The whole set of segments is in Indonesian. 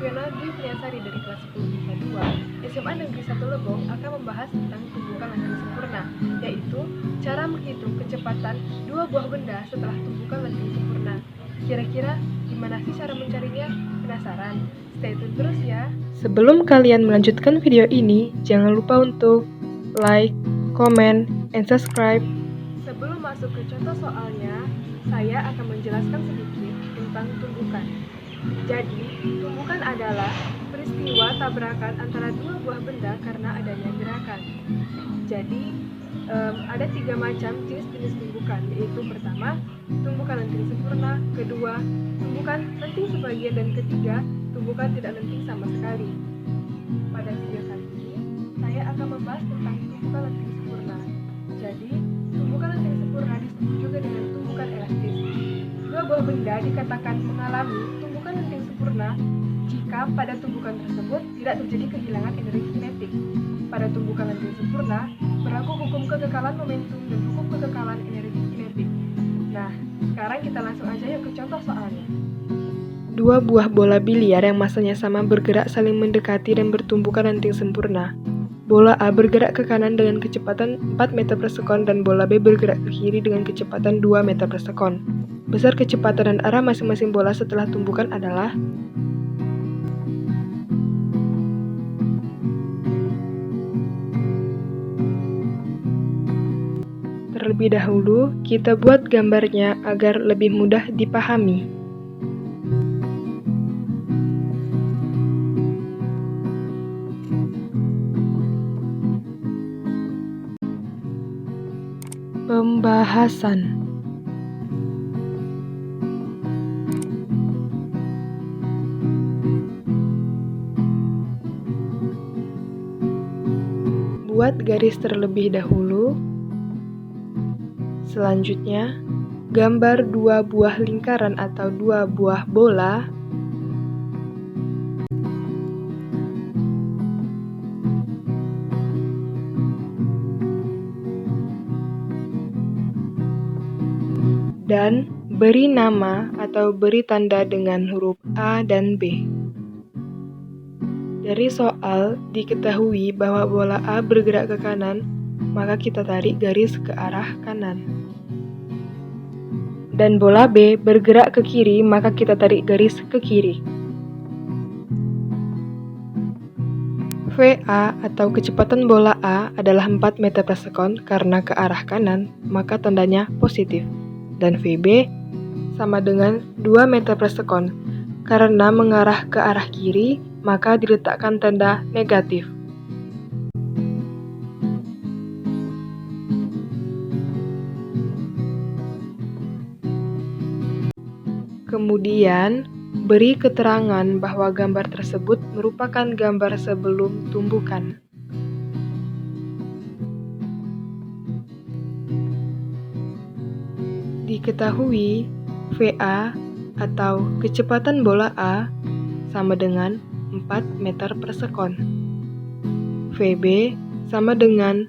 Fiona Dwi Priasari dari kelas 10 IPA 2 SMA Negeri 1 Lebong akan membahas tentang tumbukan langgeng sempurna, yaitu cara menghitung kecepatan dua buah benda setelah tumbukan langgeng sempurna. Kira-kira gimana sih cara mencarinya? Penasaran? Stay tune terus ya. Sebelum kalian melanjutkan video ini, jangan lupa untuk like, comment, and subscribe. Sebelum masuk ke contoh soalnya, saya akan menjelaskan sedikit tentang tumbukan. Jadi, tumbukan adalah peristiwa tabrakan antara dua buah benda karena adanya gerakan. Jadi, ada 3 macam jenis-jenis tumbukan, yaitu pertama, tumbukan lenting sempurna, kedua, tumbukan lenting sebagian, dan ketiga, tumbukan tidak lenting sama sekali. Pada video kali ini, saya akan membahas tentang tumbukan lenting sempurna. Jadi, tumbukan lenting sempurna disebut juga dengan tumbukan elastis. Dua buah benda dikatakan mengalami tumbukan lenting sempurna jika pada tumbukan tersebut tidak terjadi kehilangan energi kinetik. Pada tumbukan lenting sempurna berlaku hukum kekekalan momentum dan hukum kekekalan energi kinetik. Nah, sekarang kita langsung aja yuk ke contoh soalnya. Dua buah bola biliar yang masanya sama bergerak saling mendekati dan bertumbukan lenting sempurna. Bola A bergerak ke kanan dengan kecepatan 4 meter per sekon dan bola B bergerak ke kiri dengan kecepatan 2 meter per sekon. Besar kecepatan dan arah masing-masing bola setelah tumbukan adalah Terlebih dahulu, kita buat gambarnya agar lebih mudah dipahami. Pembahasan. Buat garis terlebih dahulu. Selanjutnya, gambar dua buah lingkaran atau dua buah bola. Dan beri nama atau beri tanda dengan huruf A dan B. Dari soal diketahui bahwa bola A bergerak ke kanan, maka kita tarik garis ke arah kanan. Dan bola B bergerak ke kiri, maka kita tarik garis ke kiri. VA atau kecepatan bola A adalah 4 meter per sekon karena ke arah kanan, maka tandanya positif. Dan VB sama dengan 2 meter per sekon. Karena mengarah ke arah kiri, maka diletakkan tanda negatif. Kemudian, beri keterangan bahwa gambar tersebut merupakan gambar sebelum tumbukan. Diketahui VA atau kecepatan bola A sama dengan 4 meter per sekon. VB sama dengan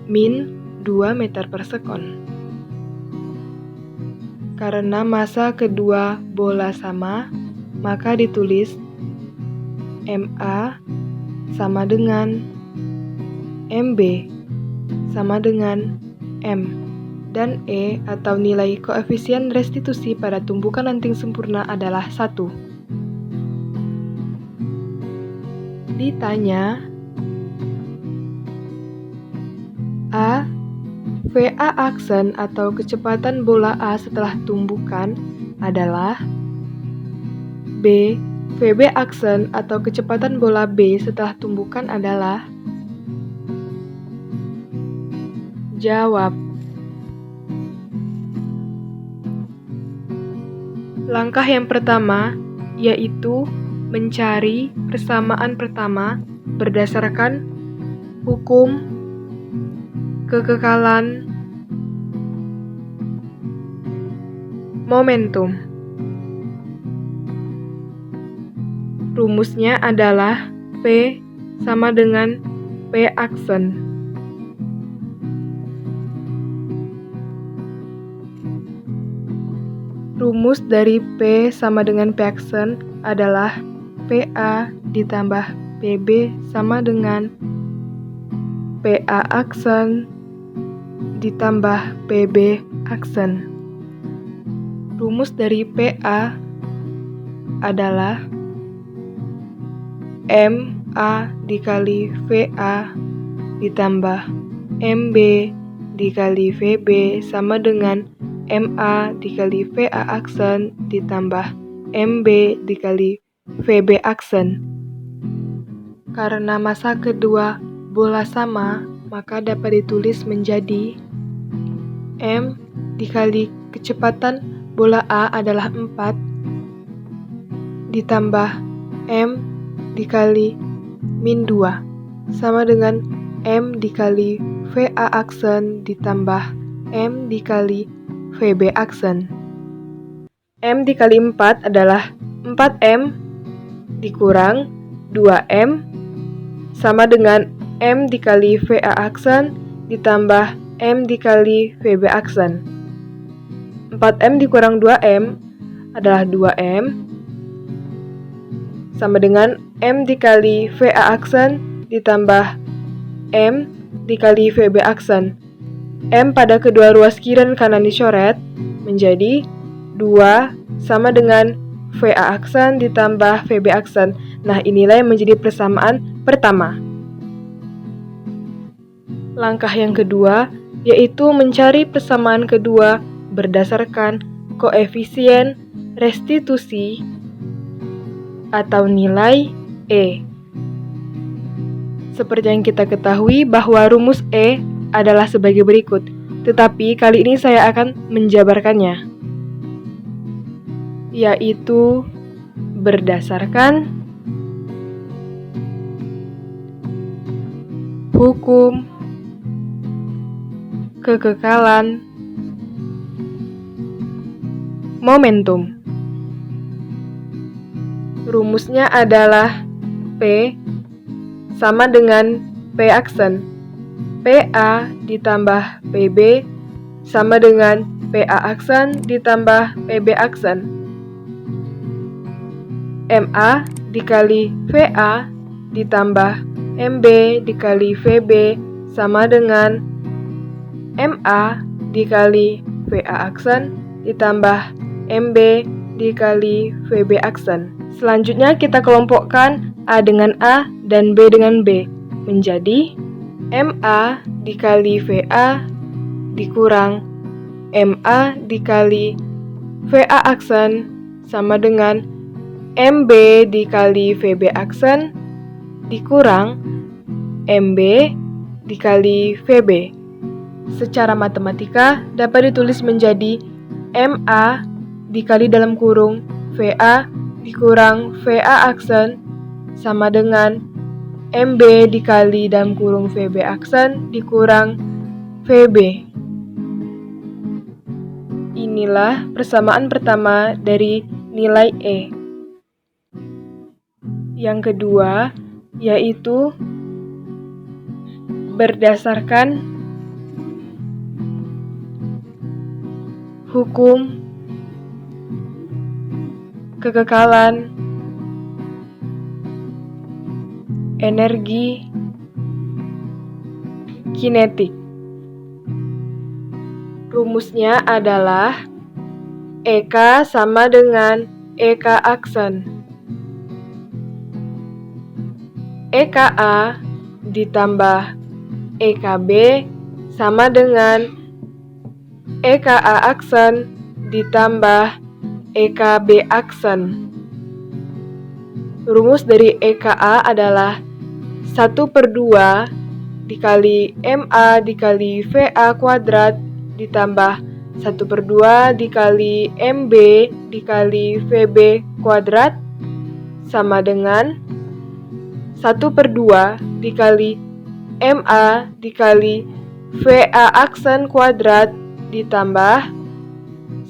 min 2 meter per sekon. Karena massa kedua bola sama, maka ditulis MA sama dengan MB sama dengan M. Dan E atau nilai koefisien restitusi pada tumbukan lenting sempurna adalah 1. Ditanya, A. VA aksen atau kecepatan bola A setelah tumbukan adalah B. VB aksen atau kecepatan bola B setelah tumbukan adalah. Jawab. Langkah yang pertama yaitu mencari persamaan pertama berdasarkan hukum kekekalan momentum. Rumusnya adalah P sama dengan P aksen. Rumus dari P sama dengan P aksen adalah PA ditambah PB sama dengan PA aksen ditambah PB aksen. Rumus dari PA adalah MA dikali VA ditambah MB dikali VB sama dengan MA dikali VA aksen ditambah MB dikali VB aksen. Karena massa kedua bola sama, maka dapat ditulis menjadi M dikali kecepatan bola A adalah 4 ditambah M dikali min 2 sama dengan M dikali VA aksen ditambah M dikali VB aksen. M dikali 4 adalah 4M dikurang 2M sama dengan M dikali VA aksen ditambah M dikali VB aksen. 4M dikurang 2M adalah 2M sama dengan M dikali VA aksen ditambah M dikali VB aksen. M pada kedua ruas kiri dan kanan dicoret menjadi 2 sama dengan VA aksen ditambah VB aksen. Nah, inilah yang menjadi persamaan pertama. Langkah yang kedua yaitu mencari persamaan kedua berdasarkan koefisien restitusi atau nilai E. Seperti yang kita ketahui bahwa rumus E adalah sebagai berikut, tetapi kali ini saya akan menjabarkannya, yaitu berdasarkan hukum kekekalan momentum. Rumusnya adalah P sama dengan P aksen. PA ditambah PB sama dengan PA aksen ditambah PB aksen. MA dikali VA ditambah MB dikali VB sama dengan MA dikali VA aksen ditambah MB dikali VB aksen. Selanjutnya kita kelompokkan A dengan A dan B dengan B menjadi MA dikali VA dikurang MA dikali VA aksen sama dengan MB dikali VB aksen dikurang MB dikali VB. Secara matematika dapat ditulis menjadi MA dikali dalam kurung VA dikurang VA aksen sama dengan MB dikali dalam kurung VB aksen dikurang VB. Inilah persamaan pertama dari nilai E. Yang kedua yaitu berdasarkan hukum kekekalan energi kinetik. Rumusnya adalah EK sama dengan EK aksen. EKA ditambah EKB sama dengan EKA aksen ditambah EKB aksen. Rumus dari EKA adalah 1/2 dikali MA dikali VA kuadrat ditambah 1/2 dikali MB dikali VB kuadrat sama dengan 1/2 dikali MA dikali VA aksen kuadrat ditambah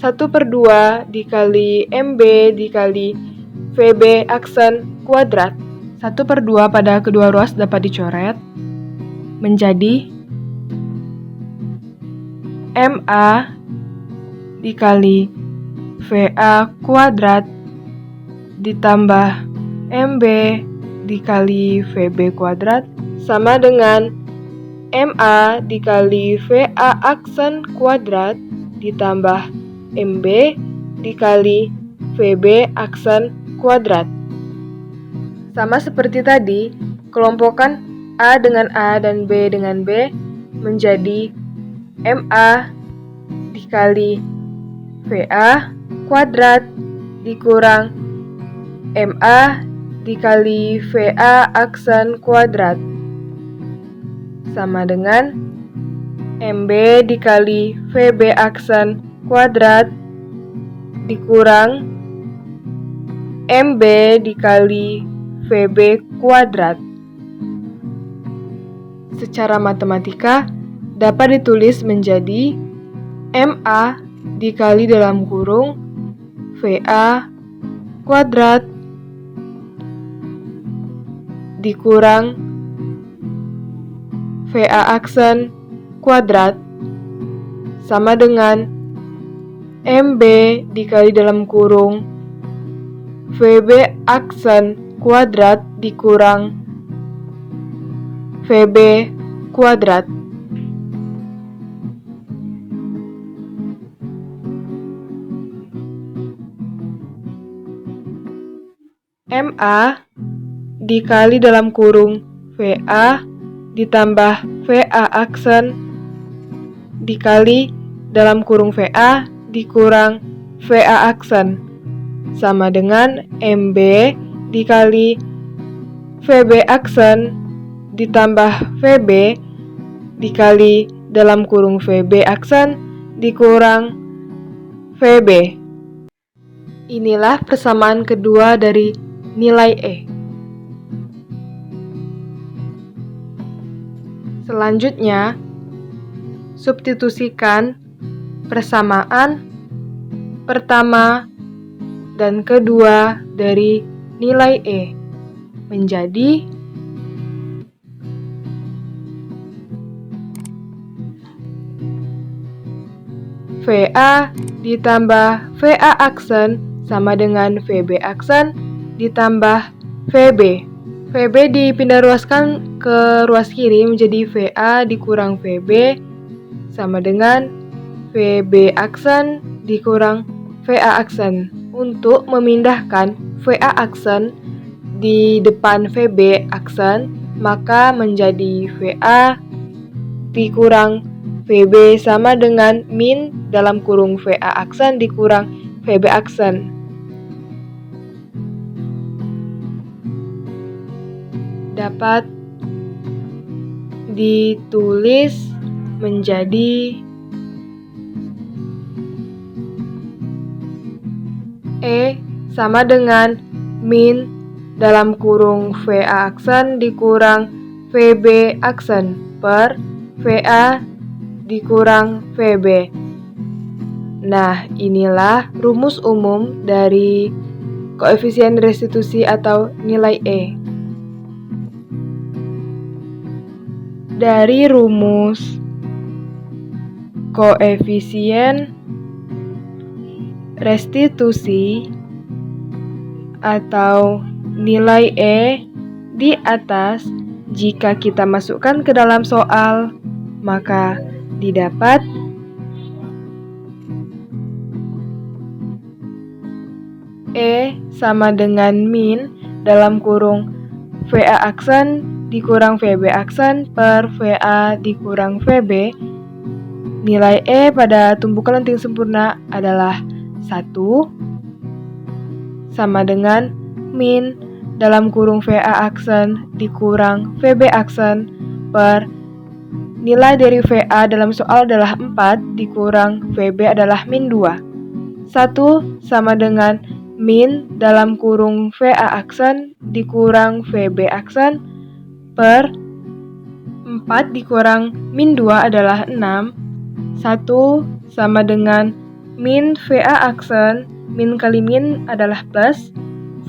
1/2 dikali MB dikali VB aksen kuadrat. 1/2 pada kedua ruas dapat dicoret menjadi MA dikali VA kuadrat ditambah MB dikali VB kuadrat sama dengan MA dikali VA aksen kuadrat ditambah MB dikali VB aksen kuadrat. Sama seperti tadi, kelompokkan A dengan A dan B dengan B menjadi MA dikali VA kuadrat dikurang MA dikali VA aksen kuadrat sama dengan MB dikali VB aksen kuadrat dikurang MB dikali VB kuadrat. Secara matematika dapat ditulis menjadi MA dikali dalam kurung VA kuadrat dikurang VA aksen kuadrat sama dengan MB dikali dalam kurung VB aksen kuadrat dikurang VB kuadrat. MA dikali dalam kurung VA ditambah VA aksen dikali dalam kurung VA dikurang VA aksen sama dengan MB dikali VB aksen ditambah VB dikali dalam kurung VB aksen dikurang VB. Inilah persamaan kedua dari nilai E. Selanjutnya, substitusikan persamaan pertama dan kedua dari nilai E menjadi VA ditambah VA aksen sama dengan VB aksen ditambah VB. VB dipindah ruaskan ke ruas kiri menjadi VA dikurang VB sama dengan VB aksen dikurang VA aksen. Untuk memindahkan VA aksen di depan VB aksen, maka menjadi VA dikurang VB sama dengan min dalam kurung VA aksen dikurang VB aksen. Dapat ditulis menjadi E sama dengan min dalam kurung VA aksen dikurang VB aksen per VA dikurang VB. Nah, inilah rumus umum dari koefisien restitusi atau nilai E. Dari rumus koefisien restitusi atau nilai E di atas, jika kita masukkan ke dalam soal, maka didapat E sama dengan min dalam kurung VA aksen dikurang VB aksen per VA dikurang VB. Nilai E pada tumbukan lenting sempurna adalah 1 sama dengan min dalam kurung VA aksen dikurang VB aksen per nilai dari VA dalam soal adalah 4 dikurang VB adalah min 2. 1 sama dengan min dalam kurung VA aksen dikurang VB aksen per 4 dikurang min 2 adalah 6. 1 sama dengan min VA aksen, min kali min adalah plus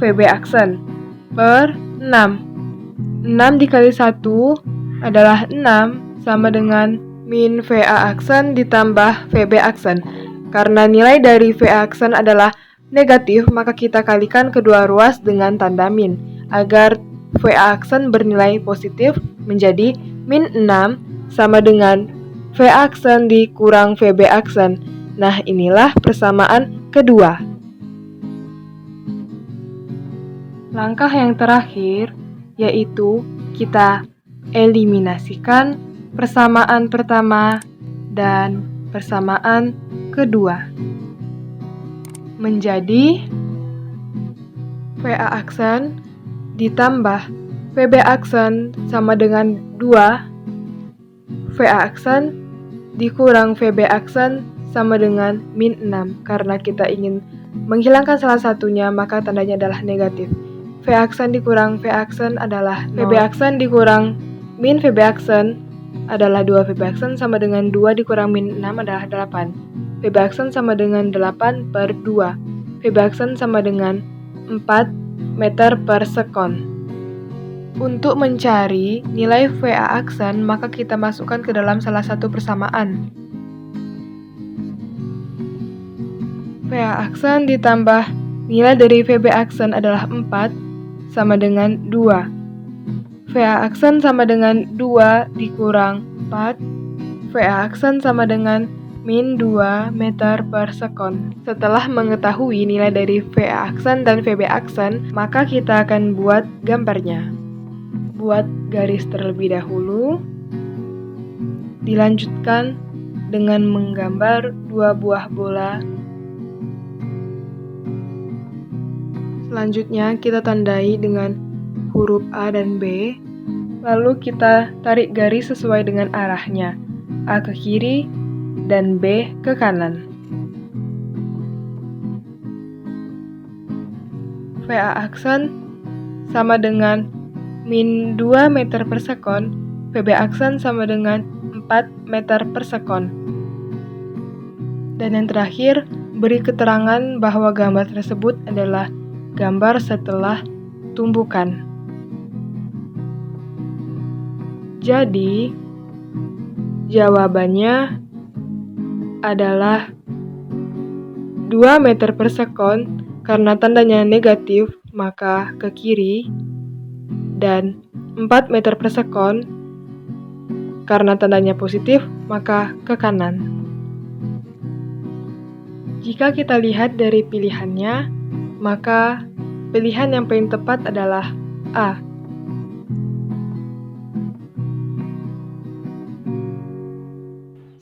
VB aksen per 6. 6 dikali 1 adalah 6 sama dengan min VA aksen ditambah VB aksen. Karena nilai dari VA aksen adalah negatif, maka kita kalikan kedua ruas dengan tanda min, agar VA aksen bernilai positif menjadi min 6 sama dengan VA aksen dikurang VB aksen. Nah, inilah persamaan kedua. Langkah yang terakhir yaitu kita eliminasikan persamaan pertama dan persamaan kedua. Menjadi VA aksen ditambah VB aksen sama dengan 2, VA aksen dikurang VB aksen sama dengan min 6. Karena kita ingin menghilangkan salah satunya, maka tandanya adalah negatif. VA aksen dikurang VA aksen adalah 0. VB aksen dikurang min VB aksen adalah 2. VB aksen sama dengan 2 dikurang min 6 adalah 8. VB aksen sama dengan 8 per 2. VB aksen sama dengan 4 meter per sekon. Untuk mencari nilai VA aksen, maka kita masukkan ke dalam salah satu persamaan. VA aksen ditambah nilai dari VB aksen adalah 4 sama dengan 2. VA aksen sama dengan 2 dikurang 4. VA aksen sama dengan min 2 meter per sekon. Setelah mengetahui nilai dari VA aksen dan VB aksen, maka kita akan buat gambarnya. Buat garis terlebih dahulu. Dilanjutkan dengan menggambar 2 buah bola. Selanjutnya kita tandai dengan huruf A dan B. Lalu kita tarik garis sesuai dengan arahnya. A ke kiri dan B ke kanan. VA aksen sama dengan min 2 meter per sekon, VB aksen sama dengan 4 meter per sekon. Dan yang terakhir, beri keterangan bahwa gambar tersebut adalah gambar setelah tumbukan. Jadi, jawabannya adalah 2 meter per sekon. Karena tandanya negatif, maka ke kiri, dan 4 meter per sekon. Karena tandanya positif, maka ke kanan. Jika kita lihat dari pilihannya, maka pilihan yang paling tepat adalah A.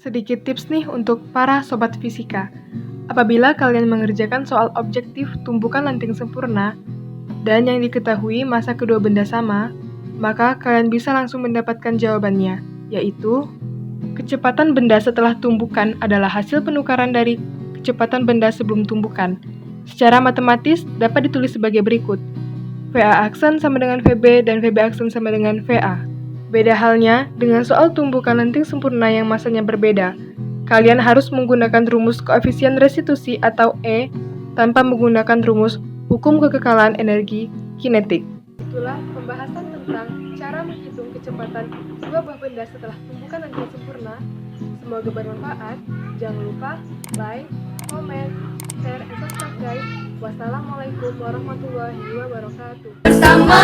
Sedikit tips nih untuk para sobat fisika. Apabila kalian mengerjakan soal objektif tumbukan lanting sempurna dan yang diketahui massa kedua benda sama, maka kalian bisa langsung mendapatkan jawabannya, yaitu kecepatan benda setelah tumbukan adalah hasil penukaran dari kecepatan benda sebelum tumbukan. Secara matematis dapat ditulis sebagai berikut. VA aksen sama dengan VB dan VB aksen sama dengan VA. Beda halnya dengan soal tumbukan lanting sempurna yang massanya berbeda. Kalian harus menggunakan rumus koefisien restitusi atau E tanpa menggunakan rumus hukum kekekalan energi kinetik. Itulah pembahasan tentang cara menghitung kecepatan dua buah benda setelah tumbukan lanting sempurna. Semoga bermanfaat. Jangan lupa like, komen, share, and subscribe guys. Wassalamualaikum warahmatullahi wabarakatuh. Bersama